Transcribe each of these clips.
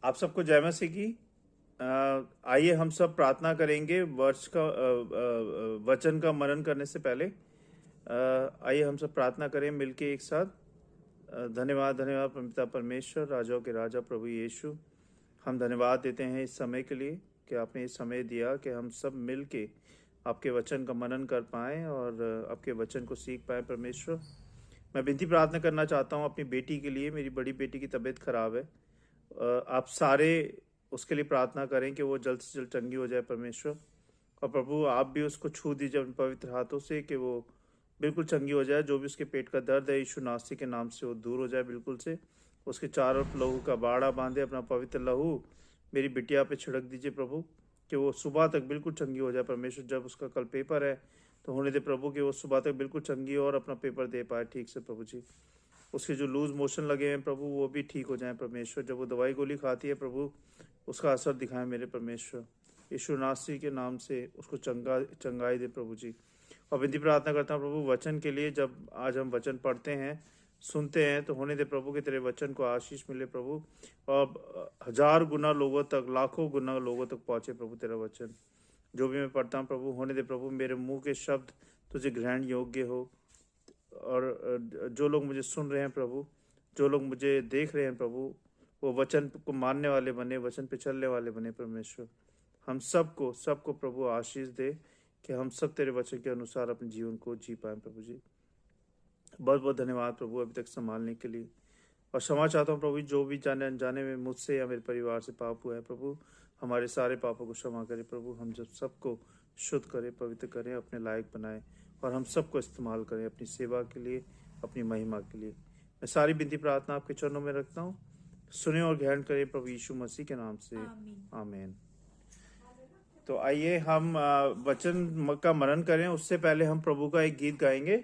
आप सबको जय मसीह की। आइए हम सब प्रार्थना करेंगे वचन का मनन करने से पहले। आइए हम सब प्रार्थना करें मिलके एक साथ। धन्यवाद धन्यवाद पिता परमेश्वर, राजाओं के राजा प्रभु यीशु, हम धन्यवाद देते हैं इस समय के लिए कि आपने इस समय दिया कि हम सब मिल के आपके वचन का मनन कर पाएँ और आपके वचन को सीख पाएँ। परमेश्वर, मैं विनती प्रार्थना करना चाहता हूँ अपनी बेटी के लिए। मेरी बड़ी बेटी की तबीयत खराब है। आप सारे उसके लिए प्रार्थना करें कि वो जल्द से जल्द चंगी हो जाए परमेश्वर। और प्रभु आप भी उसको छू दीजिए अपने पवित्र हाथों से कि वो बिल्कुल चंगी हो जाए। जो भी उसके पेट का दर्द है यीशु नासरी के नाम से वो दूर हो जाए बिल्कुल से। उसके चारों लहू का बाड़ा बांधे, अपना पवित्र लहू मेरी बिटिया पे छिड़क दीजिए प्रभु, कि वो सुबह तक बिल्कुल चंगी हो जाए परमेश्वर। जब उसका कल पेपर है तो होने दे प्रभु कि वो सुबह तक बिल्कुल चंगी हो और अपना पेपर दे पाए ठीक से प्रभु जी। उसके जो लूज मोशन लगे हैं प्रभु वो भी ठीक हो जाए परमेश्वर। जब वो दवाई गोली खाती है प्रभु उसका असर दिखाए मेरे परमेश्वर। यीशु नासरी के नाम से उसको चंगाई दे प्रभु जी। और विनती प्रार्थना करता हूँ प्रभु वचन के लिए। जब आज हम वचन पढ़ते हैं सुनते हैं तो होने दे प्रभु कि तेरे वचन को आशीष मिले प्रभु, और 1000 गुना लोगों तक, लाखों गुना लोगों तक पहुंचे प्रभु तेरा वचन। जो भी मैं पढ़ता हूँ प्रभु होने दे प्रभु मेरे मुंह के शब्द तुझे ग्रहण योग्य हो। और जो लोग मुझे सुन रहे हैं प्रभु, जो लोग मुझे देख रहे हैं प्रभु, वो वचन को मानने वाले बने, वचन पे चलने वाले बने परमेश्वर। हम सबको प्रभु आशीष दे कि हम सब तेरे वचन के अनुसार अपने जीवन को जी पाए प्रभु जी। बहुत बहुत धन्यवाद प्रभु अभी तक संभालने के लिए। और क्षमा चाहता हूँ प्रभु जो भी जाने अनजाने में मुझसे या मेरे परिवार से पाप हुआ है प्रभु, हमारे सारे पापों को क्षमा करे प्रभु। हम जब सबको शुद्ध करें, पवित्र करें, अपने लायक बनाएं और हम सबको इस्तेमाल करें अपनी सेवा के लिए, अपनी महिमा के लिए। मैं सारी विनती प्रार्थना आपके चरणों में रखता हूँ। सुने और ग्रहण करें प्रभु यीशु मसीह के नाम से, आमीन। तो आइए हम वचन का मनन करें। उससे पहले हम प्रभु का एक गीत गाएंगे।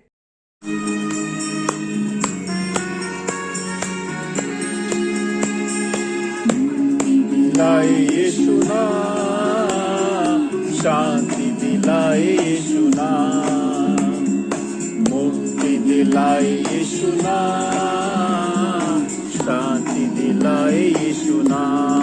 दिलाए यीशु नाम, शांति दिलाए यीशु नाम, मुक्ति दिलाए यीशु नाम, शांति दिलाए यीशु नाम।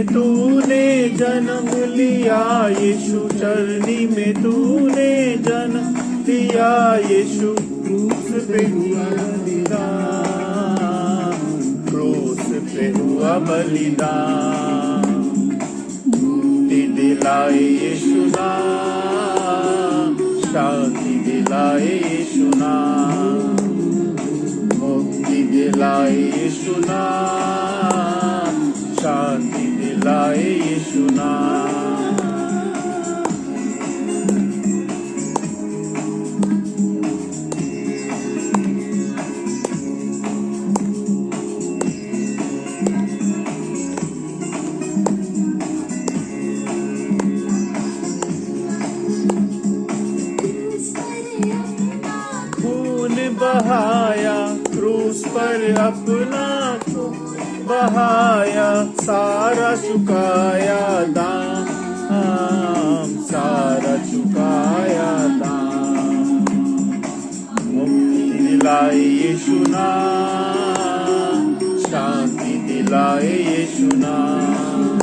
तूने जन्म लिया यीशु, चरनी में तूने जन्म लिया यीशु, क्रूस पे हुआ बलिदान, क्रूस पे हुआ बलिदान। मुक्ति दिलाए यीशु नाम, शांति दिलाए यीशु नाम, मुक्ति दिलाए यीशु नाम, शांति दिलाए यीशु नाम। खून बहाया क्रूस पर अपना बहाया, सारा चुकाया दाम, सारा चुकाया दाम। मुक्ति दिलाए यीशु नाम, शांति दिलाए यीशु नाम,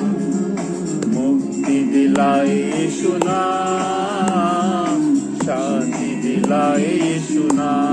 मुक्ति दिलाए यीशु नाम, शांति दिलाए यीशु नाम।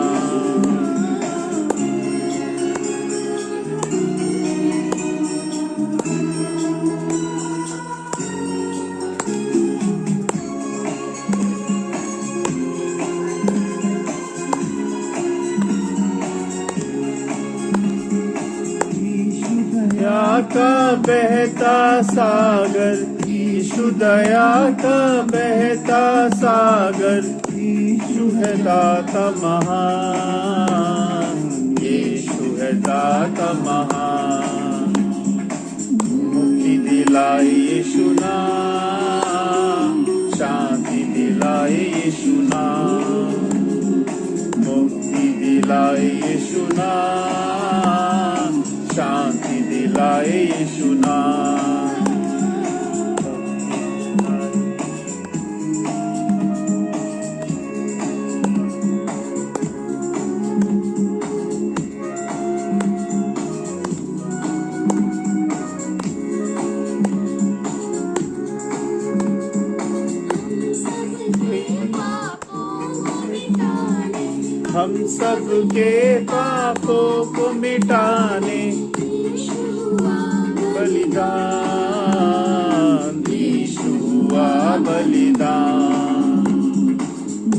का बहता सागर, यीशु दया का बहता सागर, यीशु है दाता महान, यीशु है दाता महान। मुक्ति दिलाए यीशु नाम, शांति दिलाए यीशु नाम, मुक्ति दिलाए दिलाए यीशु नाम, शांति दिलाए यीशु नाम। हम सबके पापों को मिटाने बलिदान, यीशु हुआ बलिदान।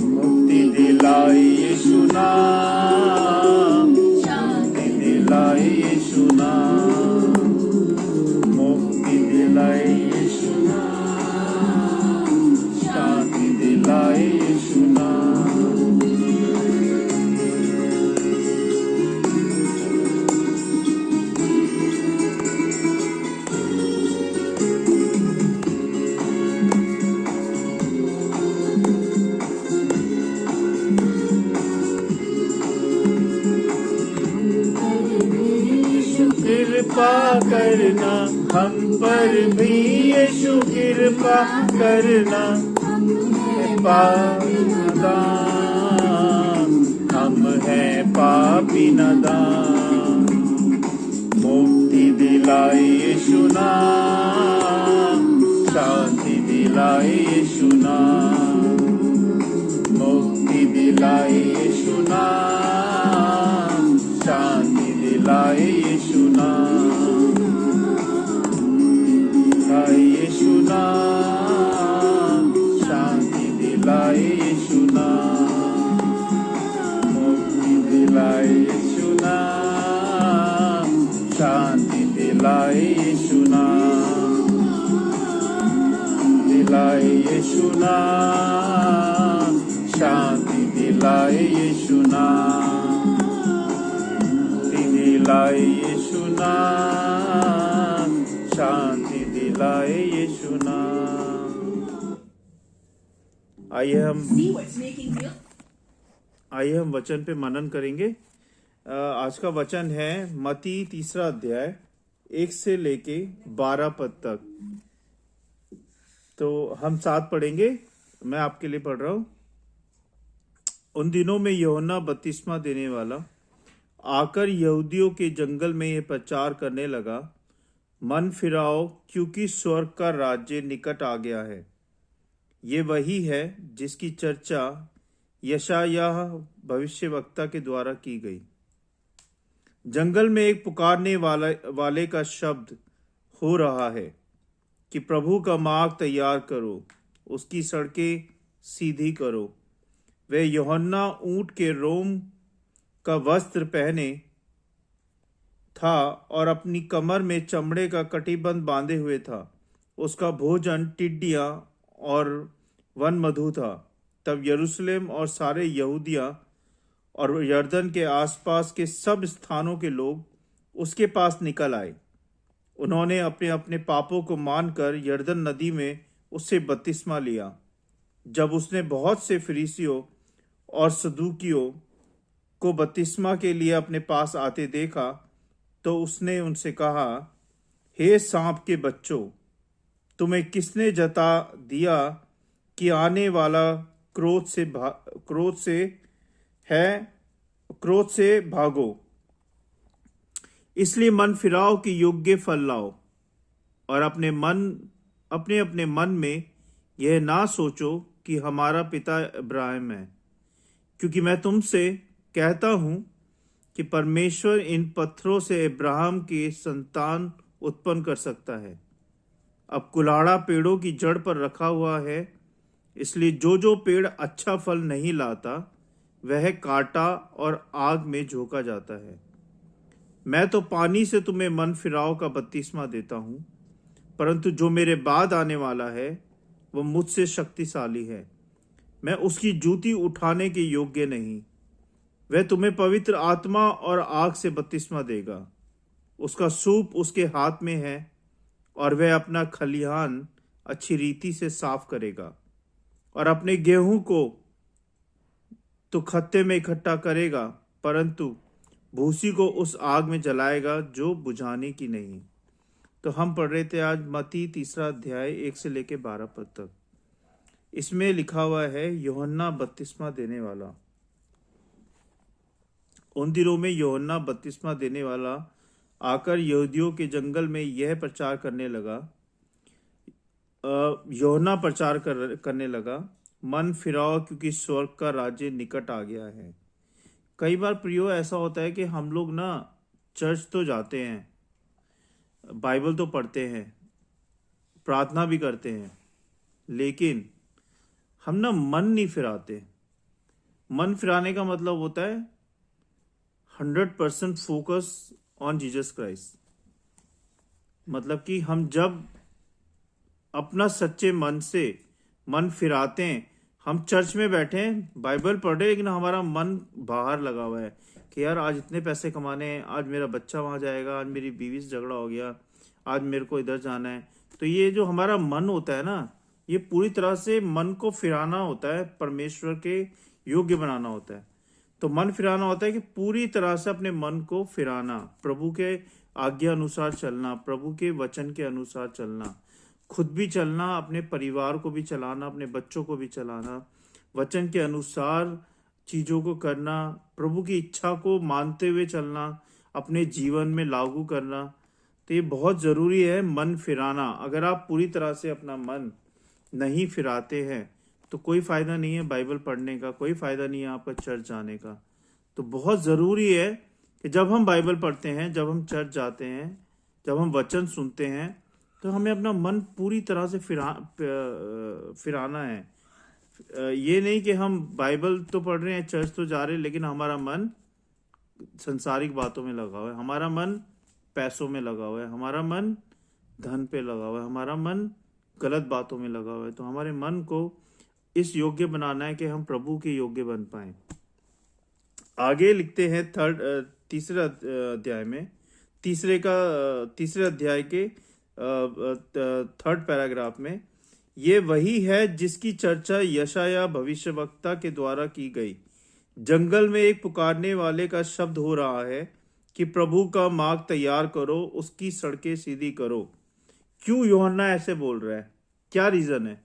मुक्ति दिलाई यीशु नाम, शांति दिलाई यीशु नाम, मुक्ति दिलाई यीशु नाम, शांति दिलाई यीशु नाम। कृपा करना हम पर भी यीशु, कृपा करना पापी नादान, हम हैं पापी नादान। मुक्ति दिलाई यीशु नाम, शांति दिलाई यीशु नाम, मुक्ति दिलाई यीशु नाम, शांति दिलाई यीशु नाम, यीशु नाम, शांति दिलाई यीशु नाम, मुक्ति दिलाई यीशु नाम, शांति दिलाई यीशु नाम, दिलाई यीशु नाम, शांति दिलाई यीशु नाम, दिलाई यीशु नाम, शांति दिलाए यीशु नाम। आइए हम वचन पे मनन करेंगे। आज का वचन है मत्ती 3 अध्याय 1 से लेके 12 पद तक। तो हम साथ पढ़ेंगे, मैं आपके लिए पढ़ रहा हूं। उन दिनों में यूहन्ना बपतिस्मा देने वाला आकर यहूदियों के जंगल में यह प्रचार करने लगा, मन फिराओ क्योंकि स्वर्ग का राज्य निकट आ गया है। ये वही है जिसकी चर्चा यशायाह भविष्यवक्ता के द्वारा की गई। जंगल में एक पुकारने वाले का शब्द हो रहा है कि प्रभु का मार्ग तैयार करो, उसकी सड़कें सीधी करो। वह यूहन्ना ऊंट के रोम का वस्त्र पहने था और अपनी कमर में चमड़े का कटिबंध बांधे हुए था। उसका भोजन टिड्डियां और वन मधु था। तब यरूशलेम और सारे यहूदिया और यर्दन के आसपास के सब स्थानों के लोग उसके पास निकल आए। उन्होंने अपने अपने पापों को मानकर यर्दन नदी में उससे बपतिस्मा लिया। जब उसने बहुत से फरीसियों और सदूकियों को बपतिस्मा के लिए अपने पास आते देखा तो उसने उनसे कहा, हे सांप के बच्चों, तुम्हें किसने जता दिया कि आने वाला क्रोध से भागो। इसलिए मन फिराओ कि योग्य फल लाओ और अपने अपने मन में यह ना सोचो कि हमारा पिता इब्राहिम है, क्योंकि मैं तुमसे कहता हूं कि परमेश्वर इन पत्थरों से इब्राहिम की संतान उत्पन्न कर सकता है। अब कुल्हाड़ा पेड़ों की जड़ पर रखा हुआ है, इसलिए जो पेड़ अच्छा फल नहीं लाता वह काटा और आग में झोंका जाता है। मैं तो पानी से तुम्हें मन फिराव का बपतिस्मा देता हूं, परंतु जो मेरे बाद आने वाला है वह मुझसे शक्तिशाली है। मैं उसकी जूती उठाने के योग्य नहीं। वह तुम्हें पवित्र आत्मा और आग से बपतिस्मा देगा। उसका सूप उसके हाथ में है और वह अपना खलिहान अच्छी रीति से साफ करेगा और अपने गेहूं को तो खत्ते में इकट्ठा करेगा, परंतु भूसी को उस आग में जलाएगा जो बुझाने की नहीं। तो हम पढ़ रहे थे आज मत्ती 3 अध्याय 1 से लेके 12 पद तक। इसमें लिखा हुआ है यूहन्ना बपतिस्मा देने वाला। उन दिनों में यूहन्ना बपतिस्मा देने वाला आकर यहूदियों के जंगल में यह प्रचार करने लगा। यूहन्ना प्रचार करने लगा, मन फिराओ क्योंकि स्वर्ग का राज्य निकट आ गया है। कई बार प्रियो ऐसा होता है कि हम लोग ना चर्च तो जाते हैं, बाइबल तो पढ़ते हैं, प्रार्थना भी करते हैं, लेकिन हम ना मन नहीं फिराते। मन फिराने का मतलब होता है 100% फोकस ऑन जीसस क्राइस्ट। मतलब कि हम जब अपना सच्चे मन से मन फिराते हैं, हम चर्च में बैठे हैं, बाइबल पढ़ रहे हैं, लेकिन हमारा मन बाहर लगा हुआ है कि यार आज इतने पैसे कमाने हैं, आज मेरा बच्चा वहां जाएगा, आज मेरी बीवी से झगड़ा हो गया, आज मेरे को इधर जाना है। तो ये जो हमारा मन होता है ना, ये पूरी तरह से मन को फिराना होता है, परमेश्वर के योग्य बनाना होता है। तो मन फिराना होता है कि पूरी तरह से अपने मन को फिराना, प्रभु के आज्ञा अनुसार चलना, प्रभु के वचन के अनुसार चलना, खुद भी चलना, अपने परिवार को भी चलाना, अपने बच्चों को भी चलाना, वचन के अनुसार चीजों को करना, प्रभु की इच्छा को मानते हुए चलना, अपने जीवन में लागू करना। तो ये बहुत जरूरी है मन फिराना। अगर आप पूरी तरह से अपना मन नहीं फिराते हैं तो कोई फायदा नहीं है बाइबल पढ़ने का, कोई फायदा नहीं है आपका चर्च जाने का। तो बहुत जरूरी है कि जब हम बाइबल पढ़ते हैं, जब हम चर्च जाते हैं, जब हम वचन सुनते हैं, तो हमें अपना मन पूरी तरह से फिराना है। ये नहीं कि हम बाइबल तो पढ़ रहे हैं, चर्च तो जा रहे हैं, लेकिन हमारा मन संसारिक बातों में लगा हुआ है, हमारा मन पैसों में लगा हुआ है, हमारा मन धन पे लगा हुआ है, हमारा मन गलत बातों में लगा हुआ है। तो हमारे मन को इस योग्य बनाना है कि हम प्रभु के योग्य बन पाए। आगे लिखते हैं तीसरे अध्याय में, तीसरे अध्याय के 3rd पैराग्राफ में, ये वही है जिसकी चर्चा यशाया भविष्यवक्ता के द्वारा की गई। जंगल में एक पुकारने वाले का शब्द हो रहा है कि प्रभु का मार्ग तैयार करो, उसकी सड़कें सीधी करो। क्यों यूहन्ना ऐसे बोल रहा है? क्या रीजन है?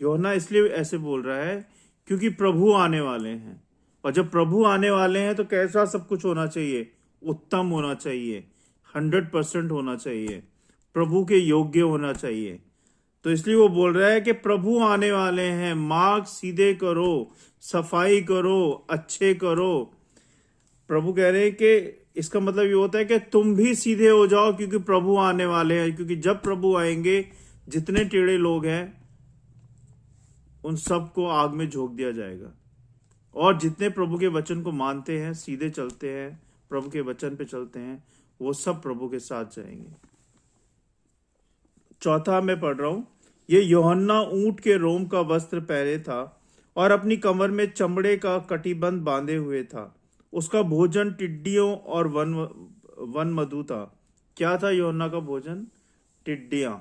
यूहन्ना इसलिए ऐसे बोल रहा है क्योंकि प्रभु आने वाले हैं, और जब प्रभु आने वाले हैं तो कैसा सब कुछ होना चाहिए? उत्तम होना चाहिए, 100% होना चाहिए, प्रभु के योग्य होना चाहिए। तो इसलिए वो बोल रहा है कि प्रभु आने वाले हैं, मार्ग सीधे करो, सफाई करो, अच्छे करो। प्रभु कह रहे हैं कि इसका मतलब ये होता है कि तुम भी सीधे हो जाओ, क्योंकि प्रभु आने वाले हैं। क्योंकि जब प्रभु आएंगे, जितने टेढ़े लोग हैं उन सबको आग में झोंक दिया जाएगा, और जितने प्रभु के वचन को मानते हैं, सीधे चलते हैं, प्रभु के वचन पे चलते हैं, वो सब प्रभु के साथ जाएंगे। चौथा मैं पढ़ रहा हूं, ये यूहन्ना ऊंट के रोम का वस्त्र पहने था और अपनी कमर में चमड़े का कटिबंध बांधे हुए था। उसका भोजन टिड्डियों और वन मधु था। क्या था यूहन्ना का भोजन? टिड्डियां।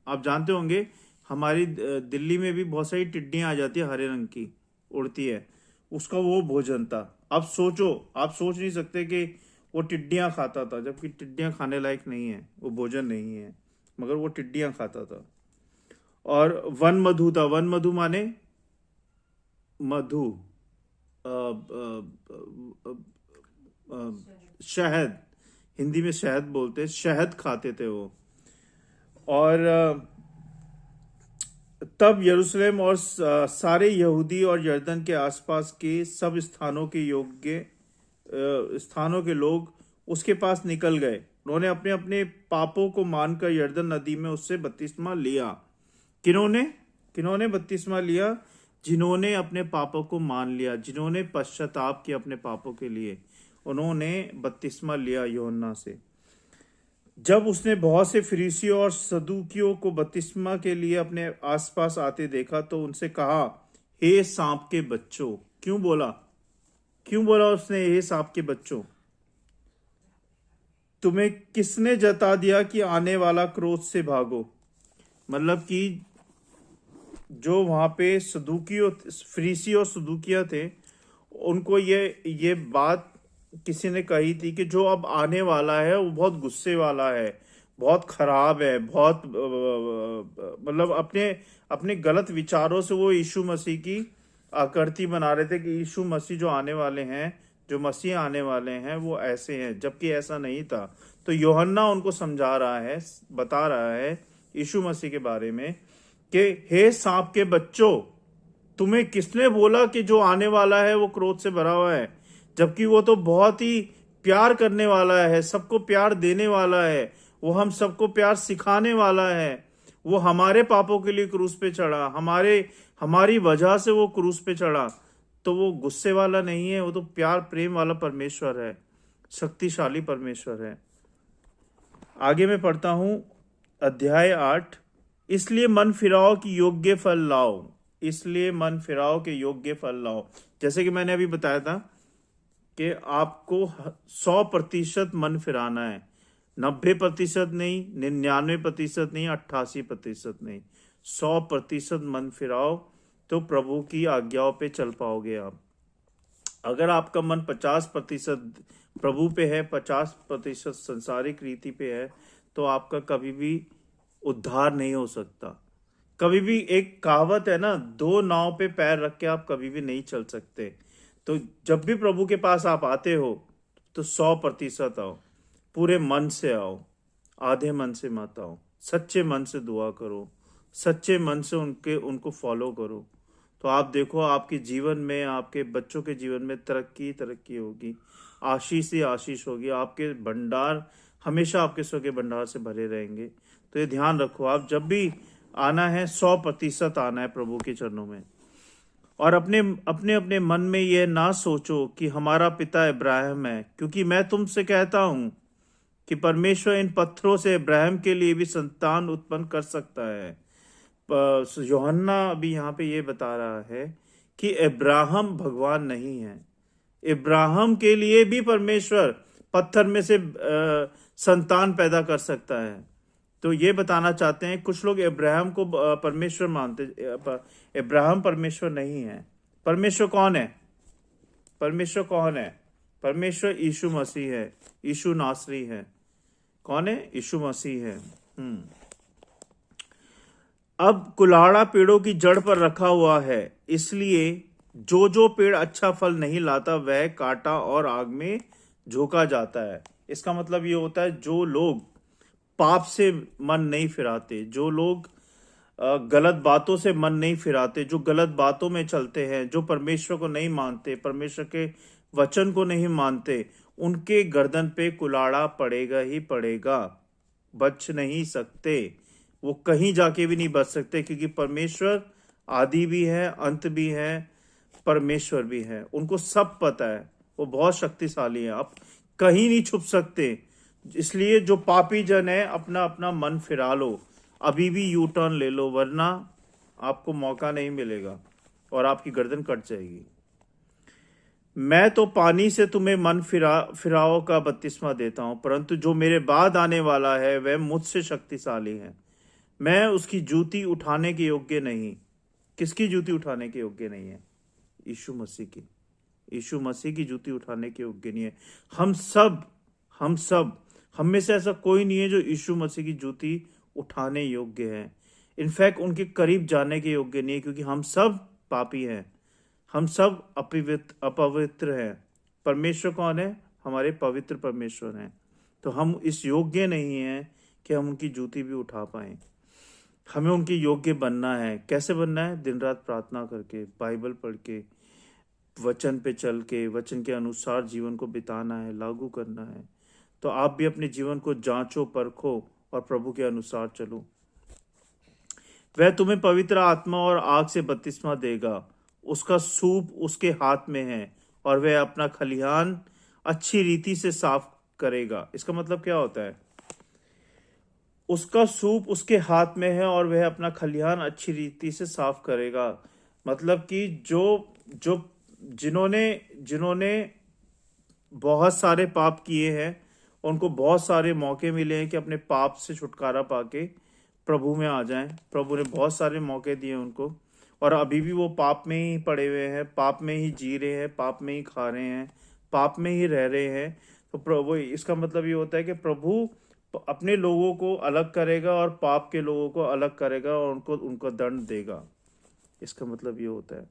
आप जानते होंगे हमारी दिल्ली में भी बहुत सारी टिड्डियां आ जाती है, हरे रंग की उड़ती है, उसका वो भोजन था। अब सोचो, आप सोच नहीं सकते कि वो टिड्डियां खाता था, जबकि टिड्डियां खाने लायक नहीं है, वो भोजन नहीं है, मगर वो टिड्डियां खाता था। और वन मधु था। वन मधु माने मधु, शहद, हिंदी में शहद बोलते हैं, शहद खाते थे वो। और तब यरूशलेम और सारे यहूदी और यर्दन के आसपास के सब स्थानों के योग्य स्थानों के लोग उसके पास निकल गए। उन्होंने अपने अपने पापों को मानकर यर्दन नदी में उससे बपतिस्मा लिया। किन्होंने बपतिस्मा लिया? जिन्होंने अपने पापों को मान लिया, जिन्होंने पश्चाताप किया अपने पापों के लिए, उन्होंने बपतिस्मा लिया यूहन्ना से। जब उसने बहुत से फरीसियों और सदूकियों को बपतिस्मा के लिए अपने आसपास आते देखा तो उनसे कहा, हे सांप के बच्चों। क्यों बोला उसने हे सांप के बच्चों? तुम्हें किसने जता दिया कि आने वाला क्रोध से भागो? मतलब कि जो वहां पे फरीसी और सदूकिया थे, उनको ये बात किसी ने कही थी कि जो अब आने वाला है वो बहुत गुस्से वाला है, बहुत खराब है, बहुत मतलब अपने अपने गलत विचारों से वो यीशु मसीह की आकृति बना रहे थे कि यीशु मसीह जो आने वाले हैं, जो मसीह आने वाले हैं वो ऐसे हैं, जबकि ऐसा नहीं था। तो यूहन्ना उनको समझा रहा है, बता रहा है यीशु मसीह के बारे में कि हे सांप के बच्चों, तुम्हें किसने बोला कि जो आने वाला है वो क्रोध से भरा हुआ है, जबकि वो तो बहुत ही प्यार करने वाला है, सबको प्यार देने वाला है, वो हम सबको प्यार सिखाने वाला है। वो हमारे पापों के लिए क्रूस पे चढ़ा, हमारी वजह से वो क्रूस पे चढ़ा। तो वो गुस्से वाला नहीं है, वो तो प्यार प्रेम वाला परमेश्वर है, शक्तिशाली परमेश्वर है। आगे मैं पढ़ता हूं, अध्याय 8। इसलिए मन फिराओ कि योग्य फल लाओ, इसलिए मन फिराओ के योग्य फल लाओ। जैसे कि मैंने अभी बताया था कि आपको 100% मन फिराना है, 90% नहीं, 99% नहीं, 88% नहीं, 100% मन फिराओ, तो प्रभु की आज्ञाओं पे चल पाओगे आप। अगर आपका मन 50% प्रभु पे है, 50% संसारिक रीति पे है, तो आपका कभी भी उद्धार नहीं हो सकता। कभी भी, एक कहावत है ना, 2 नाव पे पैर रख के आप कभी भी नहीं चल सकते। तो जब भी प्रभु के पास आप आते हो तो 100% आओ, पूरे मन से आओ, आधे मन से मत आओ, सच्चे मन से दुआ करो, सच्चे मन से उनको फॉलो करो। तो आप देखो आपके जीवन में, आपके बच्चों के जीवन में तरक्की होगी, आशीष ही आशीष होगी, आपके भंडार हमेशा आपके स्वर्गीय भंडार से भरे रहेंगे। तो ये ध्यान रखो, आप जब भी आना है 100% आना है प्रभु के चरणों में। और अपने अपने अपने मन में यह ना सोचो कि हमारा पिता इब्राहिम है, क्योंकि मैं तुमसे कहता हूं कि परमेश्वर इन पत्थरों से इब्राहिम के लिए भी संतान उत्पन्न कर सकता है। यूहन्ना अभी यहाँ पे ये बता रहा है कि इब्राहिम भगवान नहीं है, इब्राहिम के लिए भी परमेश्वर पत्थर में से संतान पैदा कर सकता है। तो ये बताना चाहते हैं, कुछ लोग इब्राहिम को परमेश्वर मानते, इब्राहिम परमेश्वर नहीं है। परमेश्वर कौन है? परमेश्वर कौन है? परमेश्वर यीशु मसीह है, यीशु नासरी है। कौन है? यीशु मसीह है। अब कुल्हाड़ा पेड़ों की जड़ पर रखा हुआ है, इसलिए जो पेड़ अच्छा फल नहीं लाता वह काटा और आग में झोंका जाता है। इसका मतलब ये होता है, जो लोग पाप से मन नहीं फिराते, जो लोग गलत बातों से मन नहीं फिराते, जो गलत बातों में चलते हैं, जो परमेश्वर को नहीं मानते, परमेश्वर के वचन को नहीं मानते, उनके गर्दन पे कुल्हाड़ा पड़ेगा ही पड़ेगा, बच नहीं सकते। वो कहीं जाके भी नहीं बच सकते, क्योंकि परमेश्वर आदि भी है, अंत भी है, परमेश्वर भी है, उनको सब पता है, वो बहुत शक्तिशाली है, आप कहीं नहीं छुप सकते। इसलिए जो पापी जन है, अपना अपना मन फिरा लो, अभी भी यू टर्न ले लो, वरना आपको मौका नहीं मिलेगा और आपकी गर्दन कट जाएगी। मैं तो पानी से तुम्हें मन फिराओ का बपतिस्मा देता हूं, परंतु जो मेरे बाद आने वाला है वह मुझसे शक्तिशाली है, मैं उसकी जूती उठाने के योग्य नहीं। किसकी जूती उठाने के योग्य नहीं है? यीशु मसीह की। यीशु मसीह की जूती उठाने के योग्य नहीं है। हम में से ऐसा कोई नहीं है जो यीशु मसीह की जूती उठाने योग्य है। इनफैक्ट उनके करीब जाने के योग्य नहीं है, क्योंकि हम सब पापी हैं, हम सब अपवित्र हैं। परमेश्वर कौन है? हमारे पवित्र परमेश्वर हैं। तो हम इस योग्य नहीं हैं कि हम उनकी जूती भी उठा पाएं। हमें उनके योग्य बनना है। कैसे बनना है? दिन रात प्रार्थना करके, बाइबल पढ़ के, वचन पे चल के, वचन के अनुसार जीवन को बिताना है, लागू करना है। तो आप भी अपने जीवन को जांचो, परखो और प्रभु के अनुसार चलो। वह तुम्हें पवित्र आत्मा और आग से बपतिस्मा देगा, उसका सूप उसके हाथ में है और वह अपना खलिहान अच्छी रीति से साफ करेगा। इसका मतलब क्या होता है? उसका सूप उसके हाथ में है और वह अपना खलिहान अच्छी रीति से साफ करेगा। मतलब कि जो जिन्होंने बहुत सारे पाप किए हैं, उनको बहुत सारे मौके मिले हैं कि अपने पाप से छुटकारा पाके प्रभु में आ जाएं। प्रभु ने बहुत सारे मौके दिए उनको, और अभी भी वो पाप में ही पड़े हुए हैं, पाप में ही जी रहे हैं, पाप में ही खा रहे हैं, पाप में ही रह रहे हैं। तो प्रभु, इसका मतलब ये होता है कि प्रभु अपने लोगों को अलग करेगा और पाप के लोगों को अलग करेगा और उनको उनको दंड देगा। इसका मतलब ये होता है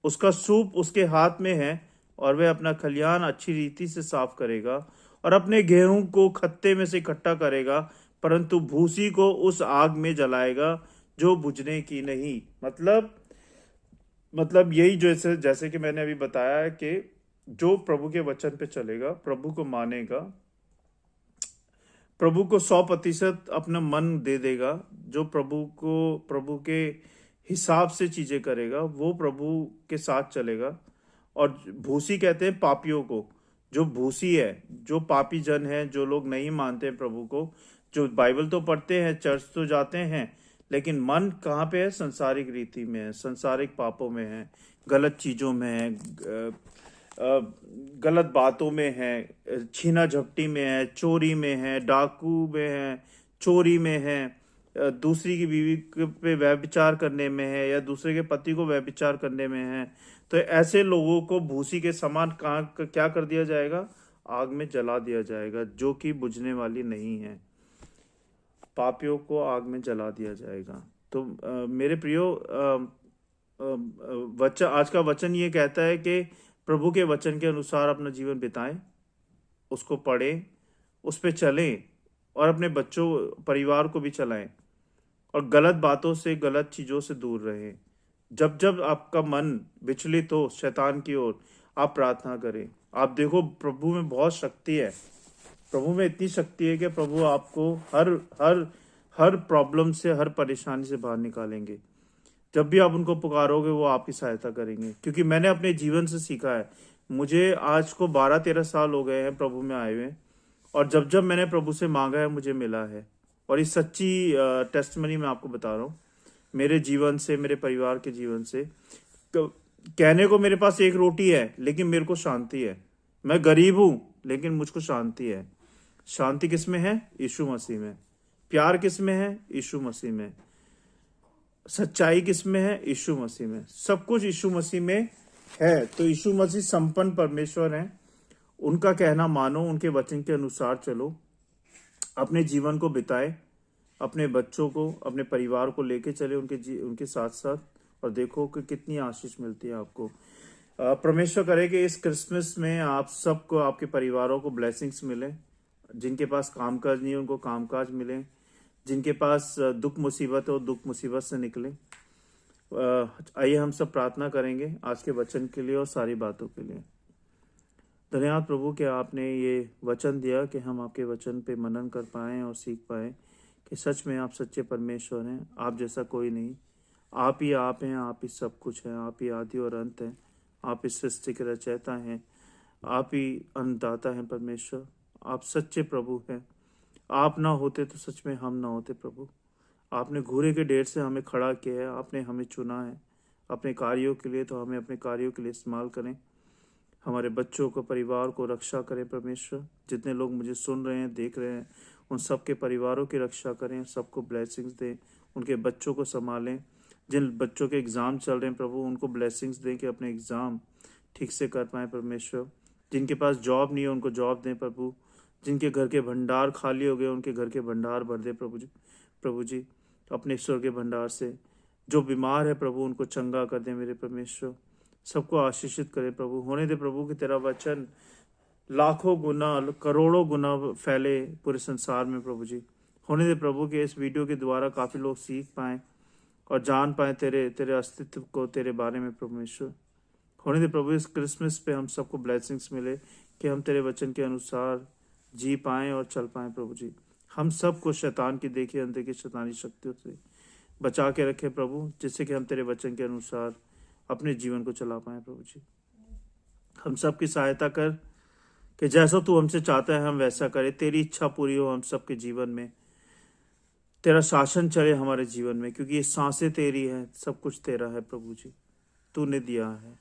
उसका सूप उसके हाथ में है और वह अपना खलिहान अच्छी रीति से साफ करेगा और अपने गेहूं को खत्ते में से इकट्ठा करेगा, परंतु भूसी को उस आग में जलाएगा जो बुझने की नहीं। मतलब यही, जैसे जैसे कि मैंने अभी बताया है कि जो प्रभु के वचन पे चलेगा, प्रभु को मानेगा, प्रभु को 100% अपना मन दे देगा, जो प्रभु के हिसाब से चीजें करेगा, वो प्रभु के साथ चलेगा। और भूसी कहते हैं पापियों को। जो भूसी है, जो पापी जन है, जो लोग नहीं मानते हैं प्रभु को, जो बाइबल तो पढ़ते हैं, चर्च तो जाते हैं, लेकिन मन कहाँ पे है? संसारिक रीति में है, संसारिक पापों में है, गलत चीजों में है, गलत बातों में है, छीना झपटी में है, चोरी में है, डाकू में है, चोरी में है, दूसरी की बीवी पे व्यभिचार करने में है, या दूसरे के पति को व्यभिचार करने में है। तो ऐसे लोगों को भूसी के समान क्या कर दिया जाएगा? आग में जला दिया जाएगा, जो कि बुझने वाली नहीं है। पापियों को आग में जला दिया जाएगा। तो मेरे प्रियो, वचन, आज का वचन ये कहता है कि प्रभु के वचन के अनुसार अपना जीवन बिताएं, उसको पढ़ें, उस पे चलें और अपने बच्चों परिवार को भी चलाएं और गलत बातों से, गलत चीज़ों से दूर रहें। जब जब आपका मन विचलित हो शैतान की ओर, आप प्रार्थना करें। आप देखो, प्रभु में बहुत शक्ति है। प्रभु में इतनी शक्ति है कि प्रभु आपको हर हर हर प्रॉब्लम से, हर परेशानी से बाहर निकालेंगे। जब भी आप उनको पुकारोगे, वो आपकी सहायता करेंगे। क्योंकि मैंने अपने जीवन से सीखा है। मुझे आज को 12-13 साल हो गए हैं प्रभु में आए हुए, और जब जब मैंने प्रभु से मांगा है, मुझे मिला है। और इस सच्ची टेस्टमनी मैं आपको बता रहा हूँ, मेरे जीवन से, मेरे परिवार के जीवन से। कहने को मेरे पास एक रोटी है, लेकिन मेरे को शांति है। मैं गरीब हूँ, लेकिन मुझको शांति है। शांति किस में है? यीशु मसीह में। प्यार किस में है? यीशु मसीह में। सच्चाई किस में है? यीशु मसीह में। सब कुछ यीशु मसीह में है। तो यीशु मसीह संपन्न परमेश्वर हैं। उनका कहना मानो, उनके वचन के अनुसार चलो, अपने जीवन को बिताए, अपने बच्चों को, अपने परिवार को लेके चले उनके साथ साथ, और देखो कि कितनी आशीष मिलती है आपको। परमेश्वर करे कि इस क्रिसमस में आप सबको, आपके परिवारों को ब्लेसिंग्स मिले। जिनके पास कामकाज नहीं है, उनको कामकाज मिले। जिनके पास दुख मुसीबत है, वो दुख मुसीबत से निकले। आइए हम सब प्रार्थना करेंगे आज के वचन के लिए और सारी बातों के लिए। धन्यवाद प्रभु कि आपने ये वचन दिया कि हम आपके वचन पे मनन कर पाएं और सीख पाएं कि सच में आप सच्चे परमेश्वर हैं। आप जैसा कोई नहीं। आप ही आप हैं, आप ही सब कुछ हैं, आप ही आदि और अंत हैं, आप इस सृष्टि के रचयिता हैं, आप ही अन्नदाता हैं परमेश्वर। आप सच्चे प्रभु हैं। आप ना होते तो सच में हम ना होते प्रभु। आपने घूरे के ढेर से हमें खड़ा किया है, आपने हमें चुना है अपने कार्यों के लिए, तो हमें अपने कार्यों के लिए इस्तेमाल करें। हमारे बच्चों को, परिवार को रक्षा करें परमेश्वर। जितने लोग मुझे सुन रहे हैं, देख रहे हैं, उन सबके परिवारों की रक्षा करें, सबको ब्लेसिंग्स दें, उनके बच्चों को संभालें। जिन बच्चों के एग्ज़ाम चल रहे हैं प्रभु, उनको ब्लेसिंग्स दें कि अपने एग्ज़ाम ठीक से कर पाएँ परमेश्वर। जिनके पास जॉब नहीं है, उनको जॉब दें प्रभु। जिनके घर के भंडार खाली हो गए, उनके घर के भंडार भर दे प्रभु जी अपने ईश्वर के भंडार से। जो बीमार है प्रभु, उनको चंगा कर दे मेरे परमेश्वर। सबको आशीषित करे प्रभु। होने दे प्रभु कि तेरा वचन लाखों गुना, करोड़ों गुना फैले पूरे संसार में प्रभु जी। होने दे प्रभु कि इस वीडियो के द्वारा काफ़ी लोग सीख पाएँ और जान पाएँ तेरे अस्तित्व को, तेरे बारे में परमेश्वर। होने दे प्रभु इस क्रिसमस पे हम सबको ब्लेसिंग्स मिले कि हम तेरे वचन के अनुसार जी पाएँ और चल पाएँ प्रभु जी। हम सबको शैतान की देखी अंधे की शैतानी शक्तियों से बचा के रखे प्रभु, जिससे कि हम तेरे वचन के अनुसार अपने जीवन को चला पाएँ प्रभु जी। हम सबकी सहायता कर कि जैसा तू हमसे चाहता है हम वैसा करें। तेरी इच्छा पूरी हो हम सबके जीवन में, तेरा शासन चले हमारे जीवन में, क्योंकि ये सांसें तेरी हैं, सब कुछ तेरा है प्रभु जी, तूने दिया है।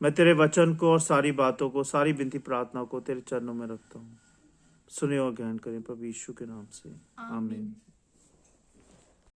मैं तेरे वचन को और सारी बातों को, सारी विनती प्रार्थना को तेरे चरणों में रखता हूँ। सुने और ग्रहण करें प्रभु यीशु के नाम से, आमीन।